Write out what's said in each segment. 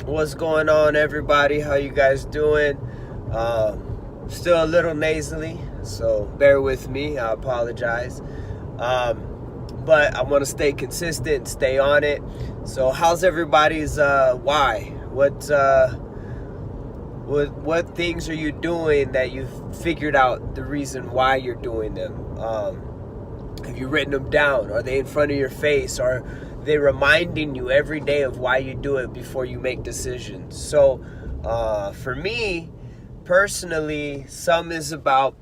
What's going on, everybody? How you guys doing? Still a little nasally, so bear with me. I apologize. But I want to stay consistent, stay on it. So how's everybody's why? What things are you doing that you've figured out the reason why you're doing them? Have you written them down? Are they in front of your face? Are they reminding you every day of why you do it before you make decisions? So for me, personally, some is about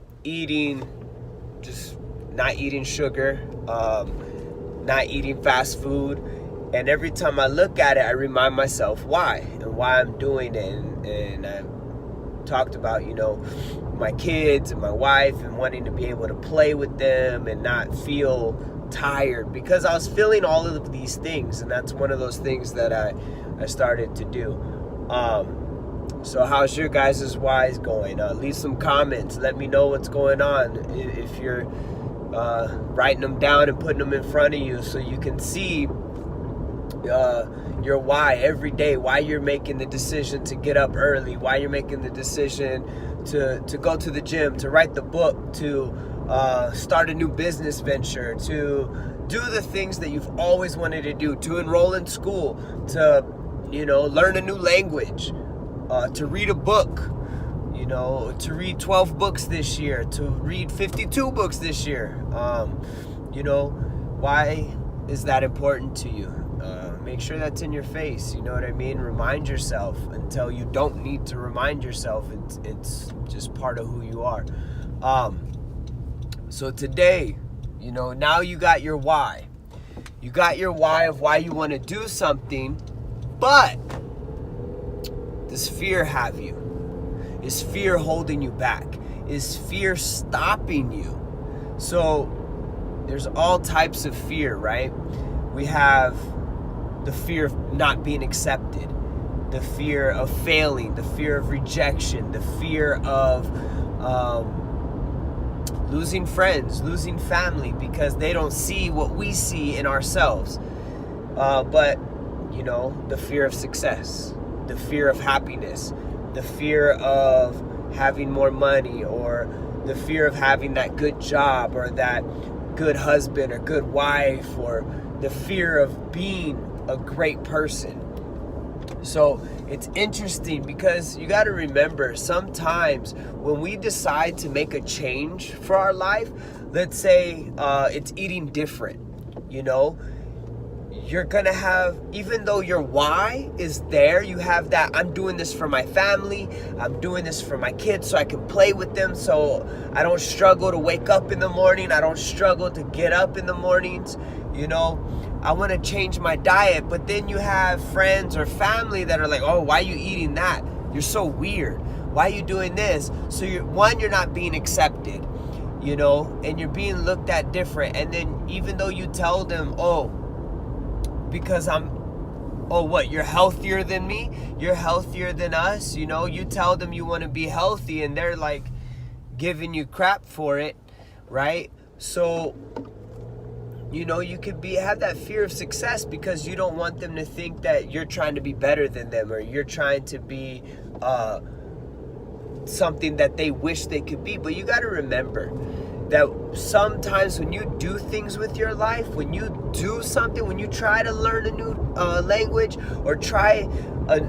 just not eating sugar, not eating fast food. And every time I look at it, I remind myself why and why I'm doing it. And I talked about, my kids and my wife and wanting to be able to play with them and not feel tired, because I was feeling all of these things, and that's one of those things that I started to do. So how's your guys' whys going? Leave some comments. Let me know what's going on. If you're writing them down and putting them in front of you so you can see your why every day, why you're making the decision to get up early, why you're making the decision to go to the gym, to write the book, to start a new business venture, to do the things that you've always wanted to do, to enroll in school, to learn a new language, to read a book, to read 12 books this year, to read 52 books this year. Why is that important to you? Make sure that's in your face. You know what I mean? Remind yourself until you don't need to remind yourself. It's just part of who you are. So today, now you got your why. You got your why of why you want to do something, but does fear have you? Is fear holding you back? Is fear stopping you? So there's all types of fear, right? We have the fear of not being accepted, the fear of failing, the fear of rejection, the fear of losing friends, losing family because they don't see what we see in ourselves. But the fear of success, the fear of happiness, the fear of having more money, or the fear of having that good job or that good husband or good wife, or the fear of being a great person. So it's interesting because you got to remember, sometimes when we decide to make a change for our life, let's say it's eating different, you're gonna have, even though your why is there, you have that, I'm doing this for my family, I'm doing this for my kids so I can play with them, so I don't struggle to wake up in the morning, I don't struggle to get up in the mornings, I want to change my diet. But then you have friends or family that are like, oh, why are you eating that? You're so weird. Why are you doing this? So you're not being accepted, and you're being looked at different. And then even though you tell them, because you're healthier than me, you're healthier than us, you tell them you want to be healthy and they're like giving you crap for it, right? So you could have that fear of success because you don't want them to think that you're trying to be better than them, or you're trying to be something that they wish they could be. But you got to remember that sometimes when you do things with your life, when you do something, when you try to learn a new language, or try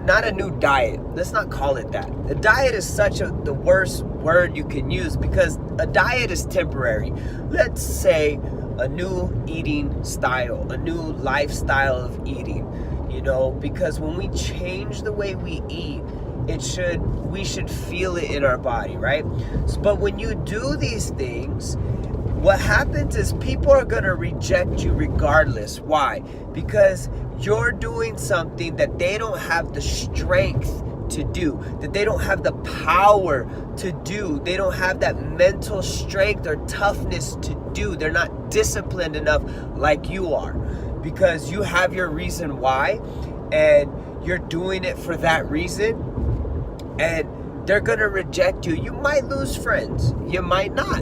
not a new diet, let's not call it that. A diet is the worst word you can use, because a diet is temporary. Let's say a new eating style, a new lifestyle of eating, because when we change the way we eat, we should feel it in our body, right? But when you do these things, what happens is people are going to reject you regardless. Why? Because you're doing something that they don't have the strength to do, that they don't have the power to do. They don't have that mental strength or toughness to do. They're not disciplined enough like you are, because you have your reason why, and you're doing it for that reason, and they're gonna reject you. You might lose friends, you might not.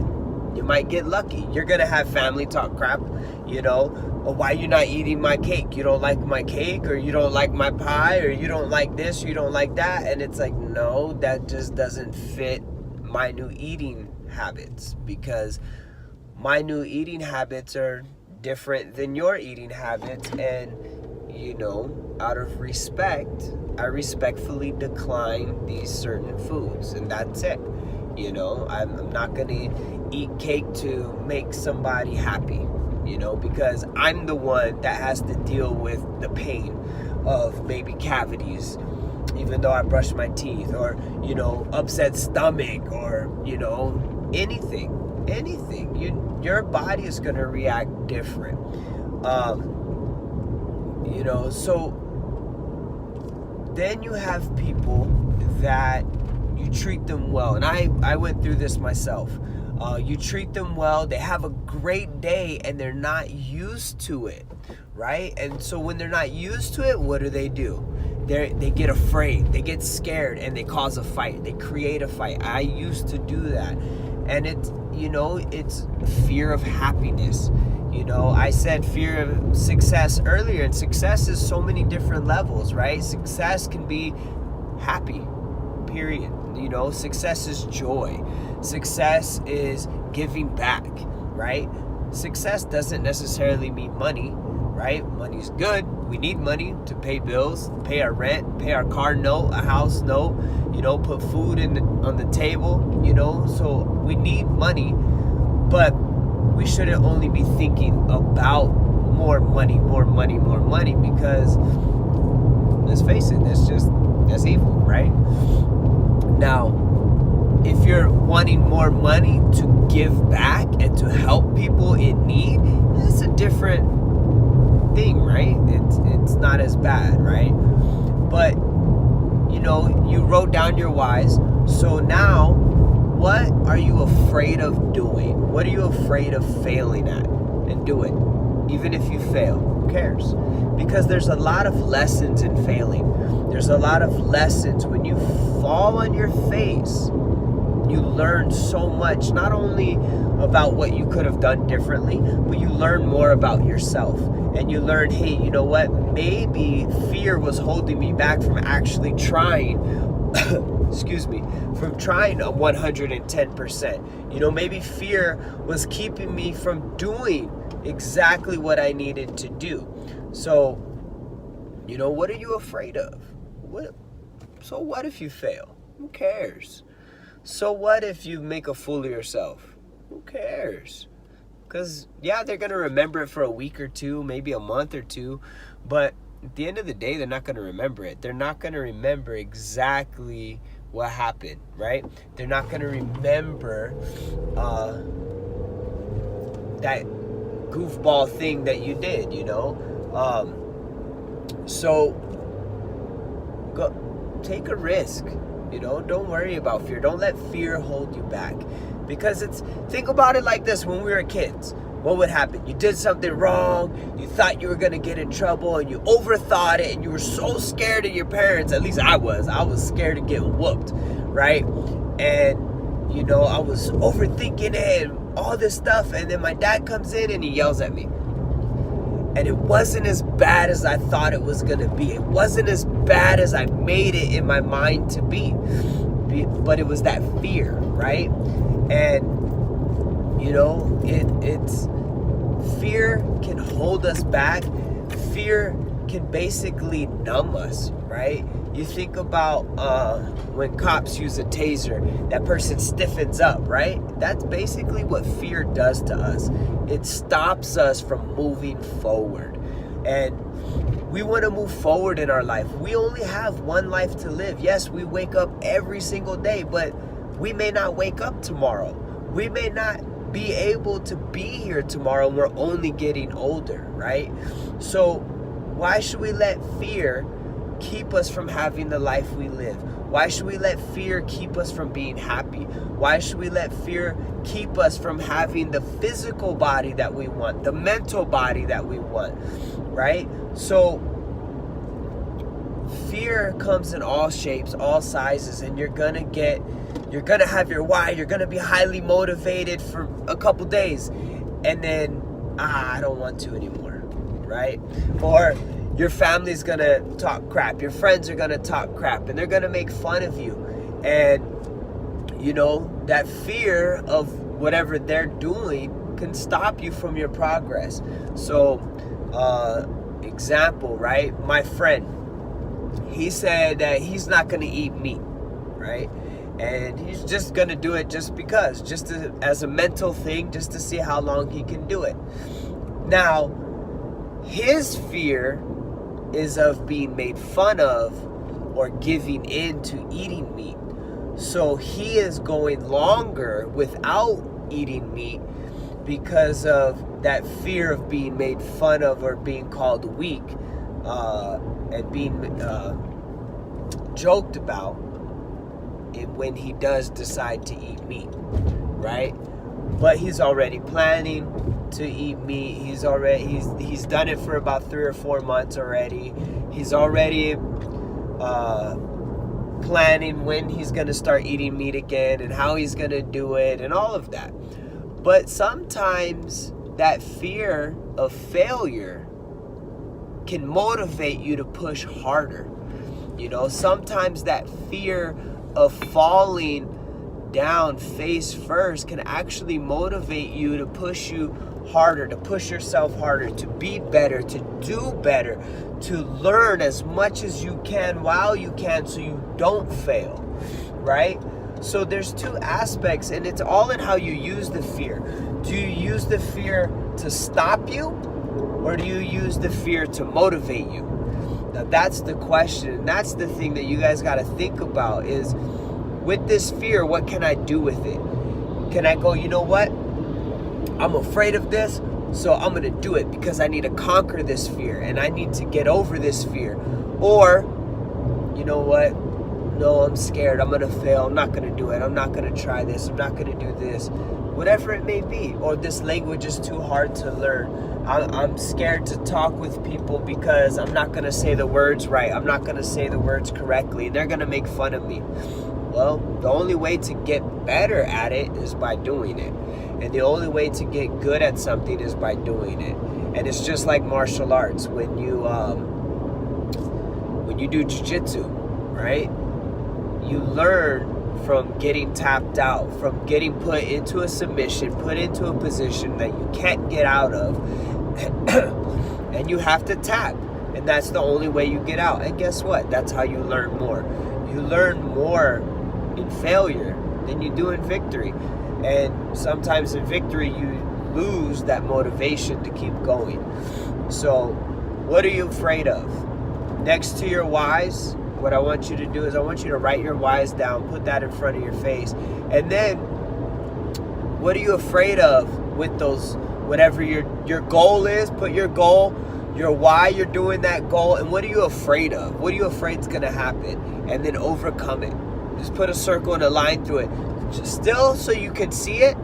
You might get lucky. You're gonna have family talk crap, you know. Or why you not eating my cake? You don't like my cake, or you don't like my pie, or you don't like this, or you don't like that. And it's like, no, that just doesn't fit my new eating habits, because my new eating habits are different than your eating habits. And, you know, out of respect, I respectfully decline these certain foods, and that's it. You know, I'm not gonna eat cake to make somebody happy, you know, because I'm the one that has to deal with the pain of maybe cavities, even though I brush my teeth, or, you know, upset stomach, or, you know, anything. Your body is gonna react different. You know, so then you have people that you treat them well, and I went through this myself. You treat them well, they have a great day, and they're not used to it, right? And so when they're not used to it, what do? They get afraid, they get scared, and they cause a fight. They create a fight. I used to do that, and it's, you know, it's fear of happiness. You know, I said fear of success earlier, and success is so many different levels, right? Success can be happy, period. You know, success is joy. Success is giving back, right? Success doesn't necessarily mean money, right? Money's good. We need money to pay bills, pay our rent, pay our car note, a house note, you know, put food on the table, you know. So we need money, but we shouldn't only be thinking about more money, because let's face it, that's evil, right? Now, if you're wanting more money to give back and to help people in need, that's a different thing, right? It's not as bad, right? But, you know, you wrote down your whys. So now, what are you afraid of doing? What are you afraid of failing at? And do it. Even if you fail, who cares? Because there's a lot of lessons in failing. There's a lot of lessons when you fall on your face. You learn so much, not only about what you could have done differently, but you learn more about yourself. And you learn, hey, you know what? Maybe fear was holding me back from actually trying, excuse me, from trying a 110%. You know, maybe fear was keeping me from doing exactly what I needed to do. So, you know, what are you afraid of? So what if you fail? Who cares? So what if you make a fool of yourself? Who cares? Because, yeah, they're going to remember it for a week or two, maybe a month or two, but at the end of the day, they're not going to remember it. They're not going to remember exactly what happened, right? They're not going to remember that goofball thing that you did, you know? So go take a risk, you know? Don't worry about fear. Don't let fear hold you back. Because think about it like this: when we were kids, what would happen? You did something wrong, you thought you were gonna get in trouble, and you overthought it, and you were so scared of your parents. At least I was scared of getting whooped, right? And, you know, I was overthinking it and all this stuff, and then my dad comes in and he yells at me. And it wasn't as bad as I thought it was gonna be. It wasn't as bad as I made it in my mind to be. But it was that fear, right? And, you know, it's fear can hold us back. Fear can basically numb us, right? You think about when cops use a taser, that person stiffens up, right? That's basically what fear does to us. It stops us from moving forward. And we want to move forward in our life. We only have one life to live. Yes, we wake up every single day, but we may not wake up tomorrow. We may not be able to be here tomorrow, and we're only getting older, right? So why should we let fear keep us from having the life we live? Why should we let fear keep us from being happy? Why should we let fear keep us from having the physical body that we want, the mental body that we want, right? So fear comes in all shapes, all sizes, and you're gonna get you're gonna have your why, you're gonna be highly motivated for a couple days, and then I don't want to anymore, right? Or your family's gonna talk crap, your friends are gonna talk crap, and they're gonna make fun of you, and you know, that fear of whatever they're doing can stop you from your progress. So example, right? My friend, he said that he's not gonna eat meat, right? And he's just gonna do it just because, as a mental thing, just to see how long he can do it. Now, his fear is of being made fun of or giving in to eating meat. So he is going longer without eating meat because of that fear of being made fun of or being called weak, and being joked about when he does decide to eat meat, right? But he's already planning to eat meat. He's done it for about 3 or 4 months already. He's already planning when he's gonna start eating meat again and how he's gonna do it and all of that. But sometimes that fear of failure can motivate you to push harder. You know, sometimes that fear of falling down face first can actually motivate you to push you harder, to push yourself harder, to be better, to do better, to learn as much as you can while you can so you don't fail, right? So there's two aspects, and it's all in how you use the fear. Do you use the fear to stop you, or do you use the fear to motivate you? Now that's the question, and that's the thing that you guys got to think about is, with this fear, what can I do with it? Can I go, you know what? I'm afraid of this, so I'm going to do it because I need to conquer this fear and I need to get over this fear. Or, you know what? No, I'm scared. I'm going to fail. I'm not going to do it. I'm not going to try this. I'm not going to do this. Whatever it may be. Or this language is too hard to learn. I'm scared to talk with people because I'm not going to say the words right. I'm not going to say the words correctly. They're going to make fun of me. Well, the only way to get better at it is by doing it. And the only way to get good at something is by doing it. And it's just like martial arts. When you do jiu-jitsu, right? You learn from getting tapped out, from getting put into a submission, put into a position that you can't get out of. And you have to tap. And that's the only way you get out. And guess what? That's how you learn more. You learn more in failure than you do in victory. And sometimes in victory you lose that motivation to keep going. So what are you afraid of? Next to your whys, what I want you to do is I want you to write your whys down, put that in front of your face, and then what are you afraid of with those, whatever your goal is? Put your goal, your why you're doing that goal, and what are you afraid of? What are you afraid is going to happen? And then overcome it. Just put a circle and a line through it. Just still so you can see it,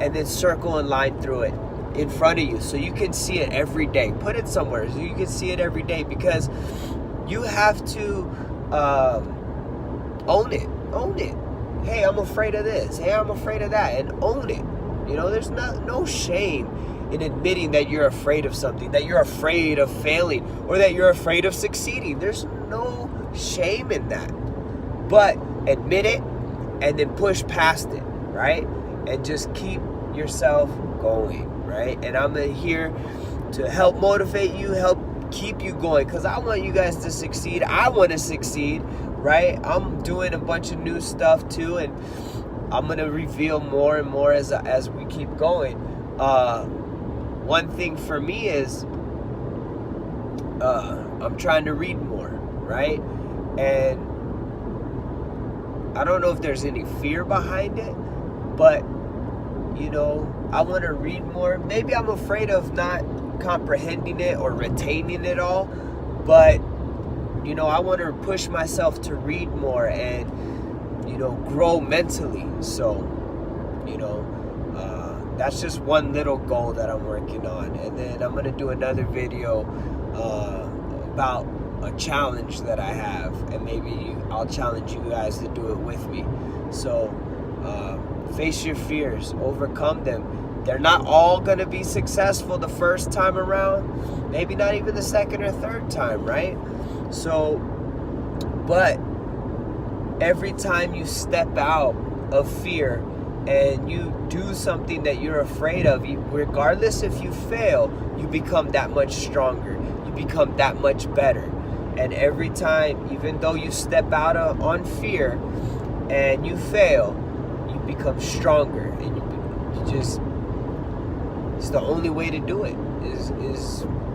and then circle and line through it in front of you so you can see it every day. Put it somewhere so you can see it every day, because you have to own it. Own it. Hey, I'm afraid of this. Hey, I'm afraid of that. And own it. You know, there's no shame in admitting that you're afraid of something, that you're afraid of failing, or that you're afraid of succeeding. There's no shame in that. But admit it and then push past it, right? And just keep yourself going, right? And I'm here to help motivate you, help keep you going, because I want you guys to succeed. I want to succeed, right? I'm doing a bunch of new stuff too, and I'm going to reveal more and more as we keep going. One thing for me is I'm trying to read more, right? And I don't know if there's any fear behind it, but, you know, I want to read more. Maybe I'm afraid of not comprehending it or retaining it all, but, you know, I want to push myself to read more and, you know, grow mentally. So, you know, that's just one little goal that I'm working on. And then I'm going to do another video about a challenge that I have, and maybe I'll challenge you guys to do it with me. So face your fears, overcome them. They're not all going to be successful the first time around, maybe not even the second or third time, right? So, but every time you step out of fear and you do something that you're afraid of, regardless if you fail, you become that much stronger. You become that much better. And every time, even though you step out on fear and you fail, you become stronger. And you just, it's the only way to do it, is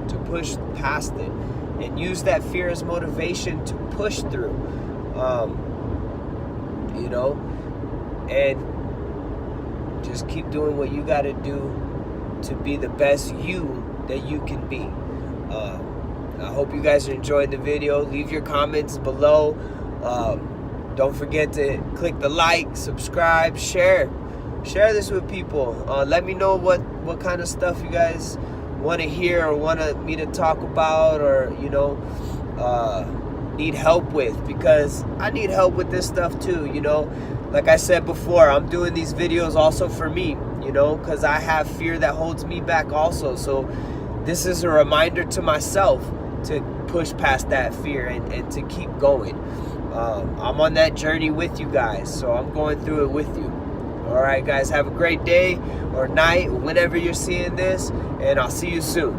to push past it and use that fear as motivation to push through. You know, and just keep doing what you got to do to be the best you that you can be. I hope you guys are enjoying the video. Leave your comments below. Don't forget to click the like, subscribe, share this with people. Let me know what kind of stuff you guys want to hear or want me to talk about, or need help with, because I need help with this stuff too. Like I said before, I'm doing these videos also for me, because I have fear that holds me back also. So this is a reminder to myself to push past that fear and to keep going. I'm on that journey with you guys, so I'm going through it with you. All right, guys, have a great day or night whenever you're seeing this, and I'll see you soon.